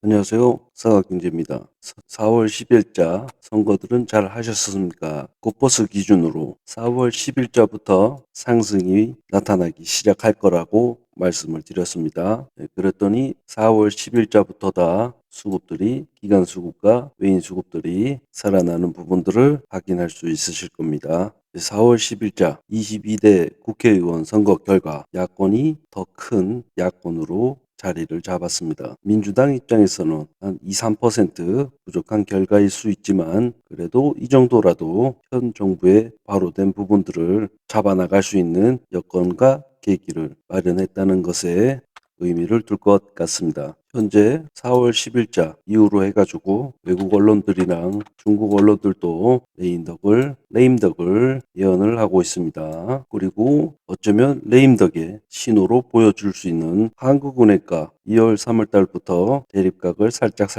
안녕하세요. 사각경제입니다. 4월 10일자 선거들은 잘 하셨습니까? 곳버스 기준으로 4월 10일자부터 상승이 나타나기 시작할 거라고 말씀을 드렸습니다. 그랬더니 4월 10일자부터다 수급들이 기관 수급과 외인 수급들이 살아나는 부분들을 확인할 수 있으실 겁니다. 4월 10일자 22대 국회의원 선거 결과 야권이 더 큰 야권으로 자리를 잡았습니다. 민주당 입장에서는 한 2, 3% 부족한 결과일 수 있지만 그래도 이 정도라도 현 정부의 바로 된 부분들을 잡아나갈 수 있는 여건과 계기를 마련했다는 것에 의미를 둘 것 같습니다. 현재 4월 10일자 이후로 해가지고 외국 언론들이랑 중국 언론들도 레임덕을 예언을 하고 있습니다. 그리고 어쩌면 레임덕의 신호로 보여줄 수 있는 한국은행가 2월 3월 달부터 대립각을 살짝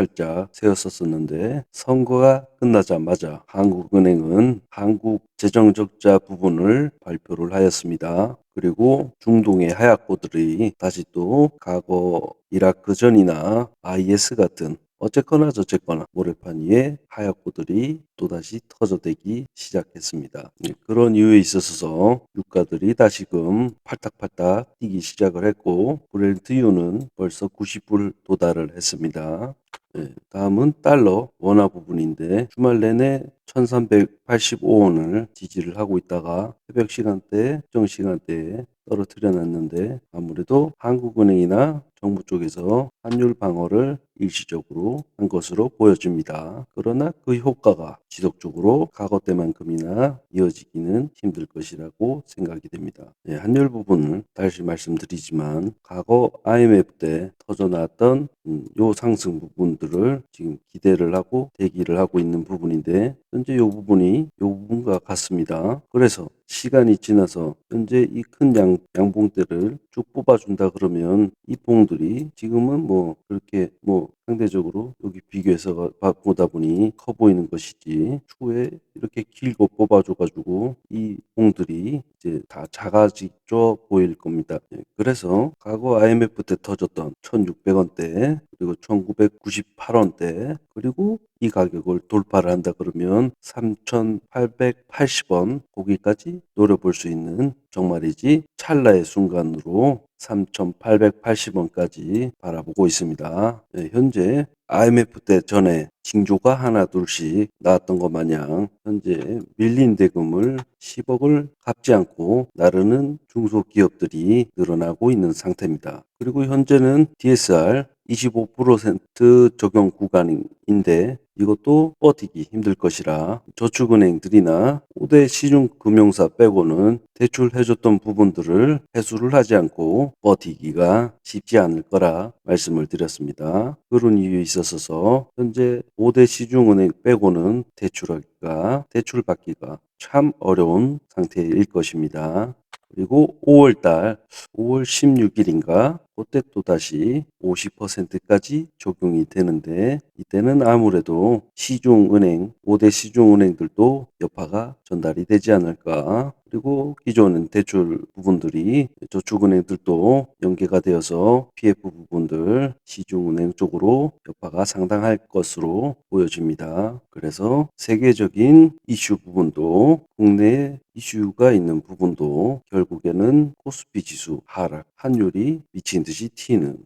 세웠었는데 선거가 끝나자마자 한국은행은 한국 재정적자 부분을 발표를 하였습니다. 그리고 중동의 하약고들이 다시 또 과거 이라크 전이나 IS 같은 어쨌거나 저쨌거나 모래판 위에 하약고들이 또다시 터져대기 시작했습니다. 그런 이유에 있어서 유가들이 다시금 팔딱팔딱 뛰기 시작을 했고 브렌트유는 벌써 90불 도달을 했습니다. 다음은 달러 원화 부분인데 주말 내내 1385원을 지지를 하고 있다가 새벽 시간대, 특정 시간대에 떨어뜨려 놨는데 아무래도 한국은행이나 정부 쪽에서 환율 방어를 일시적으로 한 것으로 보여집니다. 그러나 그 효과가 지속적으로 과거 때만큼이나 이어지기는 힘들 것이라고 생각이 됩니다. 환율 부분을 다시 말씀드리지만 과거 IMF 때 터져나왔던 요 상승 부분들을 지금 기대를 하고 대기를 하고 있는 부분인데 현재 요 부분과 같습니다. 그래서 시간이 지나서 현재 이 큰 양봉대를 쭉 뽑아준다 그러면 이 봉들이 지금은 뭐 그렇게 뭐 상대적으로 여기 비교해서 보다 보니 커 보이는 것이지 추후에 이렇게 길고 뽑아줘가지고 이 봉들이 이제 다 작아져 보일 겁니다. 그래서 과거 IMF 때 터졌던 1600원대 그리고 1998원대 그리고 이 가격을 돌파를 한다 그러면 3880원 거기까지 노려볼 수 있는 정말이지 찰나의 순간으로 3880원까지 바라보고 있습니다. 현재 IMF 때 전에 징조가 하나 둘씩 나왔던 것 마냥 현재 밀린 대금을 10억을 갚지 않고 나르는 중소기업들이 늘어나고 있는 상태입니다. 그리고 현재는 DSR 25% 적용 구간인데 이것도 버티기 힘들 것이라 저축은행들이나 5대 시중금융사 빼고는 대출해줬던 부분들을 회수를 하지 않고 버티기가 쉽지 않을 거라 말씀을 드렸습니다. 그런 이유에 있어서 현재 5대 시중은행 빼고는 대출받기가 참 어려운 상태일 것입니다. 그리고 5월 16일인가 그때 또다시 50%까지 적용이 되는데 이때는 아무래도 5대 시중은행들도 여파가 전달이 되지 않을까. 그리고 기존 대출 부분들이 저축은행들도 연계가 되어서 PF 부분들 시중은행 쪽으로 여파가 상당할 것으로 보여집니다. 그래서 세계적인 이슈 부분도 국내 이슈가 있는 부분도 결국에는 코스피 지수 하락, 환율이 미친 듯이 튀는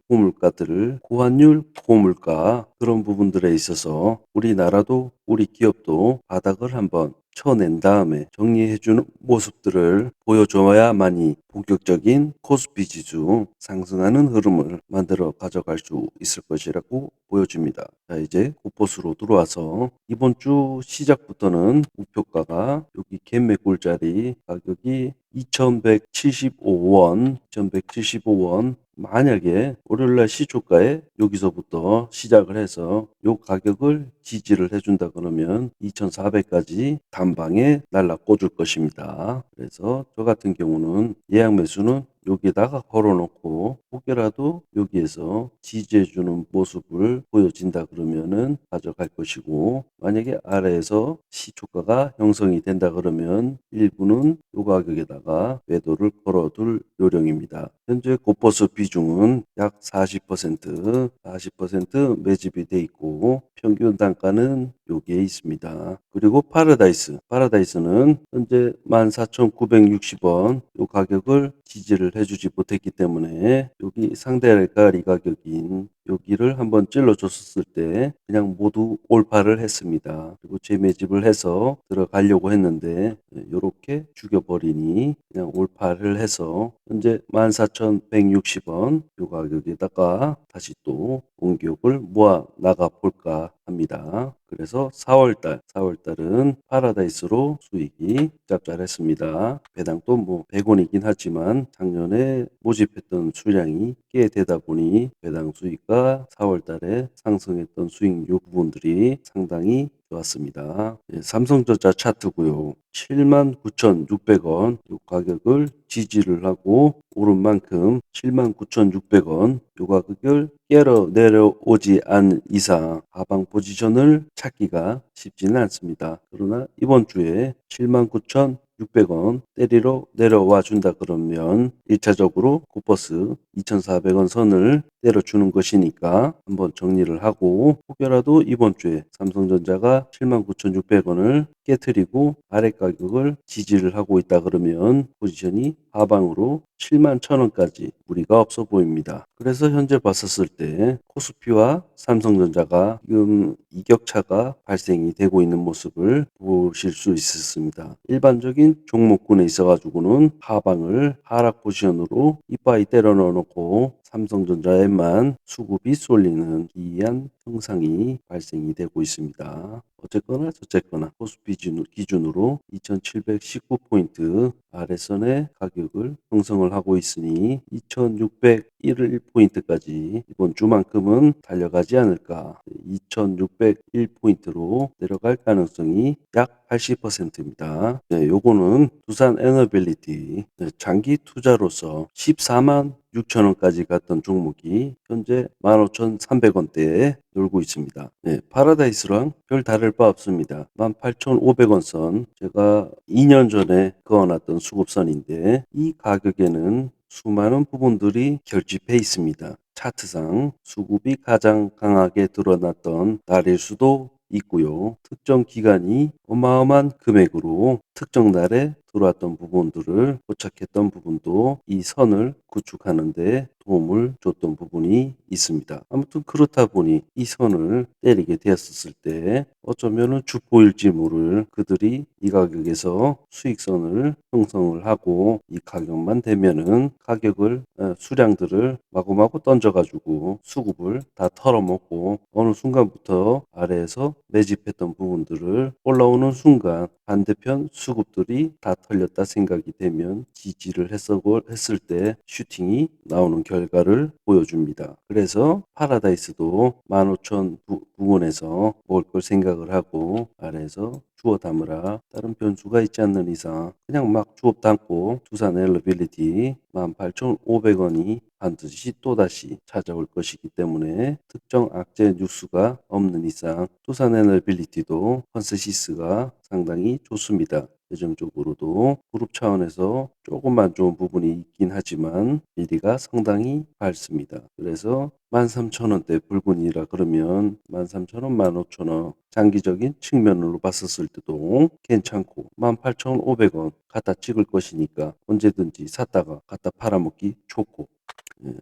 고환율, 고물가 그런 부분들에 있어서 우리나라도 우리 기업도 바닥을 한번 쳐낸 다음에 정리해주는 모습들을 보여줘야만이 본격적인 코스피 지수 상승하는 흐름을 만들어 가져갈 수 있을 것이라고 보여집니다. 자, 이제 곳곳으로 들어와서 이번 주 시작부터는 목표가가 여기 갭매꿀자리 가격이 2175원 만약에 월요일날 시초가에 여기서부터 시작을 해서 요 가격을 지지를 해준다 그러면 2400까지 단방에 날라 꽂을 것입니다. 그래서 저 같은 경우는 예약 매수는 여기다가 걸어놓고 혹여라도 여기에서 지지해주는 모습을 보여진다 그러면은 가져갈 것이고, 만약에 아래에서 시초가가 형성이 된다 그러면 일부는 요 가격에다가 매도를 걸어둘 요령입니다. 현재 곧버스 비중은 약 40% 매집이 돼 있고 평균 단가는 여기에 있습니다. 그리고 파라다이스는 현재 14,960원 요 가격을 지지를 해주지 못했기 때문에 여기 상대가리 가격인 여기를 한번 찔러줬을 때 그냥 모두 올파를 했습니다. 그리고 재매집을 해서 들어가려고 했는데 이렇게 죽여버리니 그냥 올파를 해서 현재 14,160원 이 가격에다가 다시 또 공격을 모아 나가 볼까 합니다. 그래서 4월달은 파라다이스로 수익이 짭짤했습니다. 배당도 뭐 100원이긴 하지만 작년에 모집했던 수량이 꽤 되다 보니 배당 수익과 4월달에 상승했던 수익률 부분들이 상당히 좋았습니다. 삼성전자 차트고요. 79,600원 이 가격을 지지를 하고 오른 만큼 79,600원 이 가격을 깨러 내려오지 않은 이상 하방 포지션을 찾기가 쉽지는 않습니다. 그러나 이번 주에 79,600원 때리러 내려와 준다 그러면 1차적으로 곧버스 2,400원 선을 때려주는 것이니까 한번 정리를 하고, 혹여라도 이번 주에 삼성전자가 79,600원을 깨트리고 아래 가격을 지지를 하고 있다 그러면 포지션이 하방으로 71,000원까지 무리가 없어 보입니다. 그래서 현재 봤었을 때 코스피와 삼성전자가 지금 이격차가 발생이 되고 있는 모습을 보실 수 있었습니다. 일반적인 종목군에 있어 가지고는 하방을 하락 포지션으로 이빠이 때려 넣어놓고 삼성전자에만 수급이 쏠리는 기이한 현상이 발생이 되고 있습니다. 어쨌거나 저쨌거나 코스피 기준으로 2719포인트 아래선의 가격을 형성을 하고 있으니 2601포인트까지 이번 주만큼은 달려가지 않을까. 2601포인트로 내려갈 가능성이 약 80%입니다. 네, 요거는 두산 에너빌리티 장기 투자로서 14만 6천원까지 갔던 종목이 현재 15,300원대에 놀고 있습니다. 네, 파라다이스랑 별 다를 바 없습니다. 18,500원 선, 제가 2년 전에 그어놨던 수급선인데 이 가격에는 수많은 부분들이 결집해 있습니다. 차트상 수급이 가장 강하게 드러났던 날일 수도 있고요. 특정 기간이 어마어마한 금액으로 특정 날에 들어왔던 부분들을 포착했던 부분도 이 선을 구축하는 데 도움을 줬던 부분이 있습니다. 아무튼 그렇다 보니 이 선을 때리게 되었을 때 어쩌면은 주포일지 모를 그들이 이 가격에서 수익선을 형성을 하고 이 가격만 되면은 가격을 수량들을 마구마구 던져가지고 수급을 다 털어먹고 어느 순간부터 아래에서 매집했던 부분들을 올라오는 순간 반대편 수급들이 다 털렸다 생각이 되면 지지를 했을 때 슈팅이 나오는 결과를 보여줍니다. 그래서 파라다이스도 15,000 부근에서 먹을 걸 생각을 하고 아래에서 주워 담으라. 다른 변수가 있지 않는 이상 그냥 막 주워 담고 두산 엘러빌리티 18,500원이 반드시 또다시 찾아올 것이기 때문에 특정 악재 뉴스가 없는 이상 두산 엘러빌리티도 컨센시스가 상당히 좋습니다. 재정적으로도 그룹 차원에서 조금만 좋은 부분이 있긴 하지만 미리가 상당히 밝습니다. 그래서 13,000원대 불근이라 그러면 13,000원, 15,000원 장기적인 측면으로 봤었을 때도 괜찮고 18,500원 갖다 찍을 것이니까 언제든지 샀다가 갖다 팔아먹기 좋고,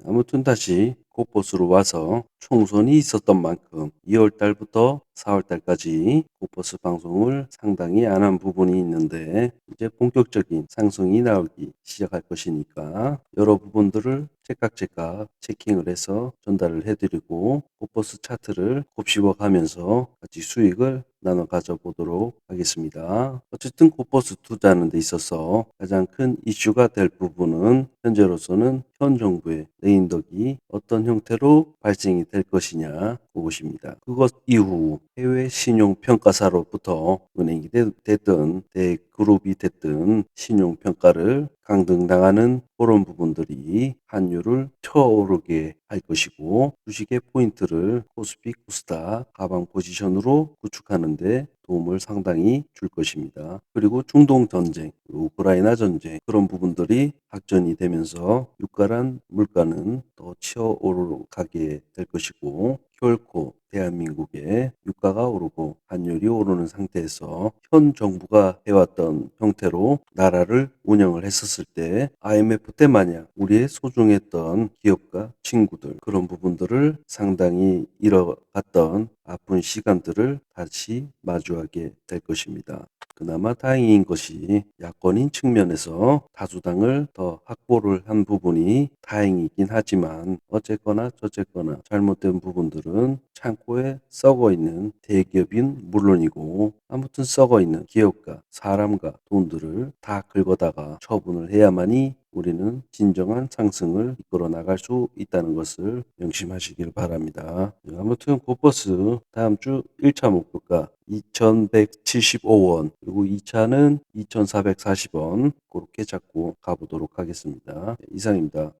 아무튼 다시 곧버스로 와서 총선이 있었던 만큼 2월 달부터 4월 달까지 곧버스 방송을 상당히 안 한 부분이 있는데 이제 본격적인 상승이 나오기 시작할 것이니까 여러 부분들을 제깍제깍 체킹을 해서 전달을 해드리고 곧버스 차트를 곱씹어 가면서 같이 수익을 나눠 가져보도록 하겠습니다. 어쨌든 곧버스 투자하는 데 있어서 가장 큰 이슈가 될 부분은 현재로서는 현 정부의 레인덕이 어떤 형태로 발생이 될 것이냐 그것입니다. 그것 이후 해외 신용평가사로부터 은행이 됐든 대그룹이 됐든 신용평가를 강등당하는 그런 부분들이 환율을 쳐오르게 할 것이고 주식의 포인트를 코스피 코스닥 하방 포지션으로 구축하는 데 도움을 상당히 줄 것입니다. 그리고 중동 전쟁, 우크라이나 전쟁 그런 부분들이 확전이 되면서 유가란 물가는 더 치어오르게 될 것이고 결코 대한민국의 유가가 오르고 환율이 오르는 상태에서 현 정부가 해왔던 형태로 나라를 운영을 했었을 때 IMF 때 마냥 우리의 소중했던 기업가 친구들 그런 부분들을 상당히 잃어갔던 아픈 시간들을 다시 마주하게 될 것입니다. 그나마 다행인 것이 야권인 측면에서 다수당을 더 확보를 한 부분이 다행이긴 하지만 어쨌거나 저쨌거나 잘못된 부분들은 창고에 썩어 있는 대기업인 물론이고 아무튼 썩어 있는 기업가 사람과 돈들을 다 긁어다가 처분을 해야만이 우리는 진정한 상승을 이끌어 나갈 수 있다는 것을 명심하시길 바랍니다. 아무튼 고버스 다음 주 1차 목표가 2175원 그리고 2차는 2440원 그렇게 잡고 가보도록 하겠습니다. 이상입니다.